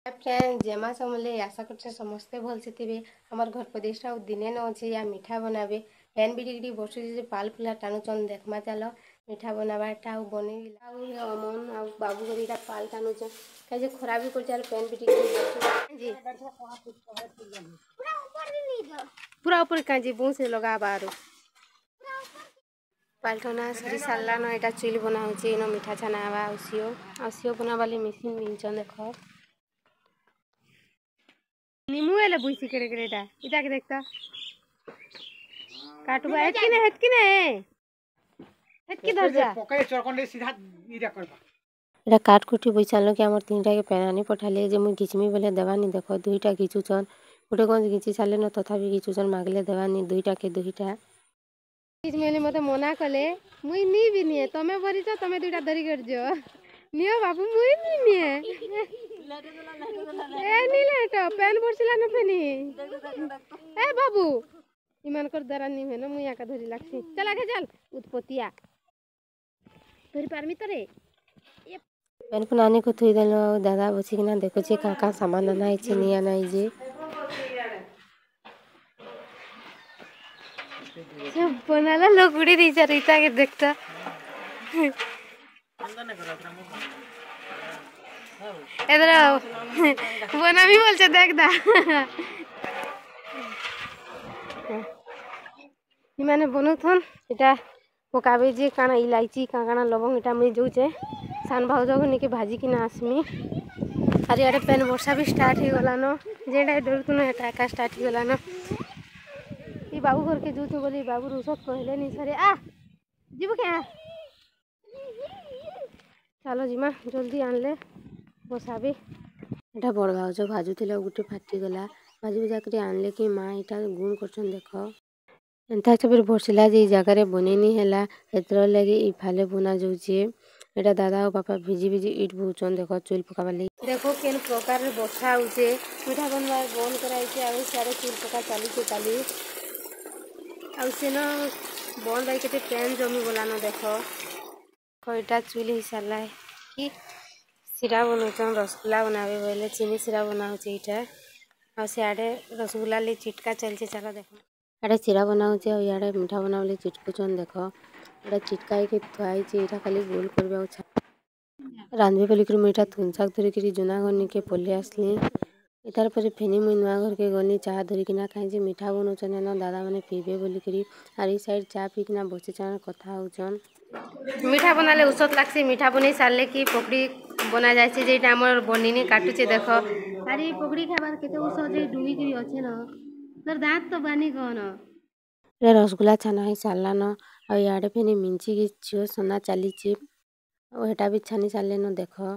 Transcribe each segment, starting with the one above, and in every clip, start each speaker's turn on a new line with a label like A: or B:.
A: Friend जेमा समले आशा करछे समस्ते भल से थे आमर घर प्रदेशा दिने न अच्छे या मिठा बनाबे फैन भी टिक बसु जे पाल फुला टाणुचन देखमा चल मिठा बनाबाटा बन अमन आ बाबू कर पाल टाणुचन कहीं खरा भी कर फैन भी टिक पूरा ऊपर कहीं बहुत से लगा बार पाल्टना सरी सारा न यहाँ चुल बना हो मिठा छाना हवा आसियो बना वाली मेसीन मिलचन देख निमु एले बुइसी करे करे इटा के देखता काटबा हेतकी धर जा पकाई चरकंडे सीधा इरा करबा एटा काट कुटी बैसालो कि हमर तीनटा के पेनानी पठाले जे मु घिचमी बोले देवानी देखो दुईटा घिचुचन गोटे कोन घिची साले न तथापि घिचुचन मागले देवानी दुईटा के दुईटा घिचमेली मते मना कले मुई नी भी निए तमे बरिछ तमे दुईटा धरि कर जो नियो बाबू मुई नी निए ए नीले तो पेन बरसिला न फेनी ए बाबू इमान कर दरा नी है न मुई आका धरि लागसी चल आगे चल उत्पतिया धरि पारमी तरे पेन को नानी को थुई देलो दादा बसी किना देखो छे काका सामान आना है नी आना है जे सब बनाला लोगुड़ी दी चरिता के देखता इधर बना भी बोल से देख दा इमाने बनउथन इटा पकाबे जे काना इलायची काना लवंग इटा मुई जोचे सान भाउज को निके भाजी किना आसमी अरे यार पेन वर्षा भी स्टार्ट हो गला न जेडा डरतु न एटा का स्टार्ट हो गला न ई बाबू घर के जोचो बोली बाबू रुसत कहले नि सरे आ जीव क्या चलो जिमा जल्दी आनले बसाबी एटा बड़ भाउज भाजुथिला गुटे फाटी गला भाजी भुजा कर आनले कि माँ इटा गुण करछन देख एंता सब बसिला जे जगार बनेनी हैला एतर लगे ई फाले बना जाउछे एटा दादा और पापा भिजी भिजी इट बुचन देखो चुल पकाबा ले देखो केन प्रकार बसा होचे मिठा बनवा बंद कराइछे आ सारे चुल पका चालू छे चाली आ सेन बंद भाई केते पेन जमी बोला न देखो कोइटा चुल ही साला कि सिरा बनउछन रसगुल्ला बनाबे बोले चीनी सिरा बना होचे इटा आ सियाडे रसगुल्ला ले चिटका चलछे चला देखो आड़े सिरा बना होचे और याडे मिठा बना बोले चिटकुचन देखो एटा चिटका के थुआई छे इटा खाली गोल करबा छ रांधबे बोली कर मिठा थुनसाक धरि करी जुना घर निके पले आसली इतार पर फेनी मुई नुआ घर के गनी चाह धरि किना खाई जे मिठा बनउछन न दादा माने पीबे बोली करी आर ई साइड चाह पी किना बसे चान कथा होचन मिठा बनाले उसत लागसी मिठा बनै सारले की पकड़ी बना जायछे जेटा हमर बनिनी काटुचे देखो अरे पकड़ी खाबार केते उसत जे डुबी करी अछि न तोर दांत तो बानी कोन रे रसगुल्ला छाना है सारला न आ याडे फेनी मिंची के छियो सना चालीची ओ हेटा भी छानी सारले न देखो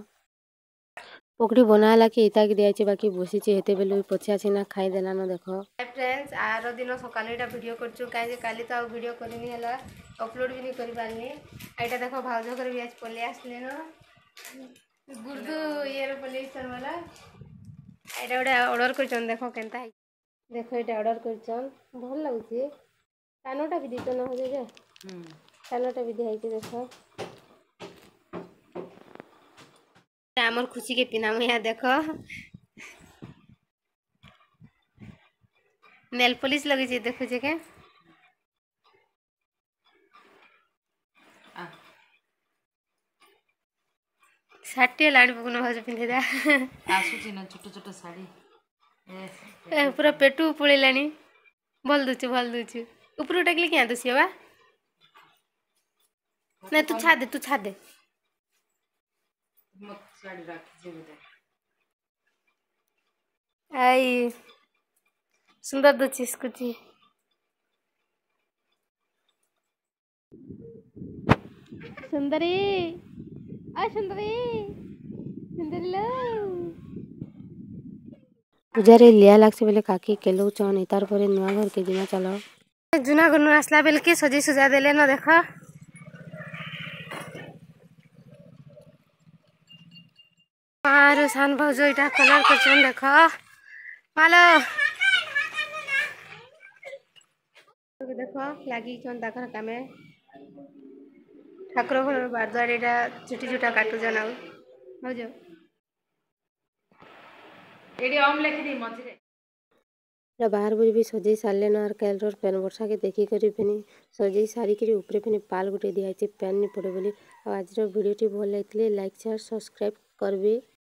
A: पकड़ी बनाला के इता के दियाछे बाकी बसिचे हेते बेलु पछिया छिना खाई देला न देखो हाय फ्रेंड्स आरो दिन सकाले एटा वीडियो करछु काहे काली तो वीडियो करनी हला अपलोड भी नहीं करि पारनी एटा देखो भाउजो कर भी आज पले आसले न गुर्दु येर पले सर वाला एटा ओडा ऑर्डर करछन देखो केनता है देखो एटा ऑर्डर करछन भल लागुची कानोटा भी दीतो न हो जे कानोटा भी दिहाई देखो आमर खुशी के पिना मुया देखो नेल पॉलिश लगे जे देखो जे के साड़ी लाड़ी पकन भाज पिंधे दा
B: आसुची न छोट छोट साड़ी
A: पूरा पेटू पळेलानी भल दुछु ऊपर टेकले क्या दुसिया ना तू छा दे
B: मत साड़ी रख जे दे
A: आई सुंदर दुचिस कुची सुंदरी आ सुंदरी सुंदरी पूजारे लिया लागसे बेले काकी केलो चन इतार परे नुआ घर के जिना चलो जुना घर नु आसला बेल के सजी सुजा देले न देखो आरो सान भाउजो इटा कलर करछन देखो मालो देखो लागी चन दाखर कामे ଠାକୁର ଘର ବାରଦ୍ୱାର ଏଇଟା ଚୁଟି ଚୁଟା କାଟୁଛନ୍ ଆଉ ଭାଉଜ
B: ଏଇଠି ଅମ୍ ଲେଖିଦି ମଝିରେ।
A: ବାହାର ବୁଝି ବି ସଜେଇ ସାରିଲେନ ଆର୍ କାଲିର ପେନ୍ ବର୍ଷାକେ ଦେଖିକରି ଫିନି ସଜେଇ ସାରିକିରି ଉପରେ ଫିନି ପାଲ ଗୋଟେ ଦିଆହେଇଛି ପେନ୍ ନି ପଡ଼େ ବୋଲି। ଆଉ ଆଜିର ଭିଡ଼ିଓଟି ଭଲ ଲାଗିଥିଲେ ଲାଇକ୍ ସେୟାର ସବସ୍କ୍ରାଇବ୍ କରିବେ।